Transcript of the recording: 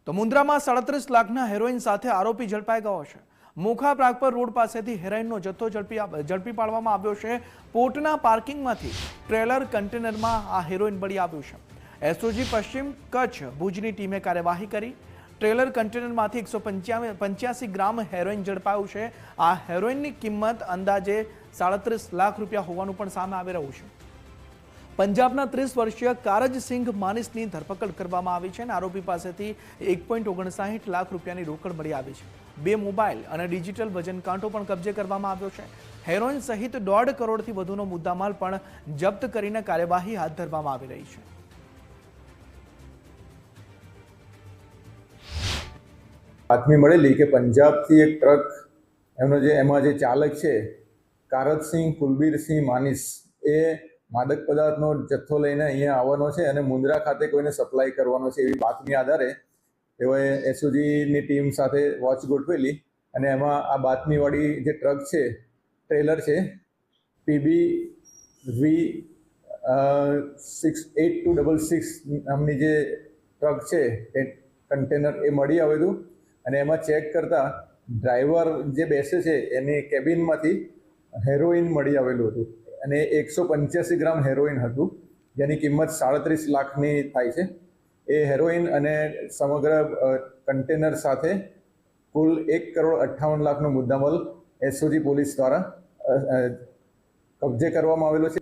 તો મુન્દ્રામાં 37 લાખના હેરોઇન સાથે આરોપી ઝડપાઈ ગયો છે। મોખા પ્રાગપર રોડ પાસેથી હેરોઇનનો જથ્થો ઝડપી પાડવામાં આવ્યો છે। પોર્ટના પાર્કિંગમાંથી ટ્રેલર કન્ટેનરમાં આ હેરોઇન મળી આવ્યું છે। એસઓજી પશ્ચિમ કચ્છ ભુજની ટીમે કાર્યવાહી કરી। ટ્રેલર કન્ટેનરમાંથી 185 ગ્રામ હેરોઇન ઝડપાયું છે। આ હેરોઇનની કિંમત અંદાજે 37 લાખ રૂપિયા હોવાનું પણ સામે આવી રહ્યું છે। પંજાબના 30 વર્ષીય કારજસિંઘ માનિસની ધરપકડ કરવામાં આવી છે અને આરોપી પાસેથી 1.59 લાખ રૂપિયાની રોકડ મળી આવી છે। 2 મોબાઈલ અને ડિજિટલ વજન કાંટો પણ કબજે કરવામાં આવ્યો છે। હેરોઇન સહિત 1.5 કરોડથી વધુનો મુદ્દામાલ પણ જપ્ત કરીને કાર્યવાહી હાથ ધરવામાં આવી રહી છે। બાતમી મળેલી કે પંજાબથી એક ટ્રક એમાં જે ચાલક છે કારજસિંહ કુલબીરસિંહ માનિસ એ માદક પદાર્થનો જથ્થો લઈને અહીંયા આવવાનો છે અને મુન્દ્રા ખાતે કોઈને સપ્લાય કરવાનો છે એવી બાતમી આધારે તેઓએ એસઓજીની ટીમ સાથે વોચ ગોઠવેલી અને એમાં આ બાતમીવાળી જે ટ્રક છે ટ્રેલર છે PBV 8266 નામની જે ટ્રક છે એ કન્ટેનર એ મળી આવેલું અને એમાં ચેક કરતા ડ્રાઈવર જે બેસે છે એની કેબિનમાંથી હેરોઇન મળી આવેલું હતું અને 185 ગ્રામ હેરોઇન હતું જેની કિંમત 37 લાખની થાય છે। એ હેરોઇન અને સમગ્ર કન્ટેનર સાથે કુલ 1.58 કરોડ મુદ્દામાલ એસઓજી પોલીસ દ્વારા કબજે કરવામાં આવેલો છે।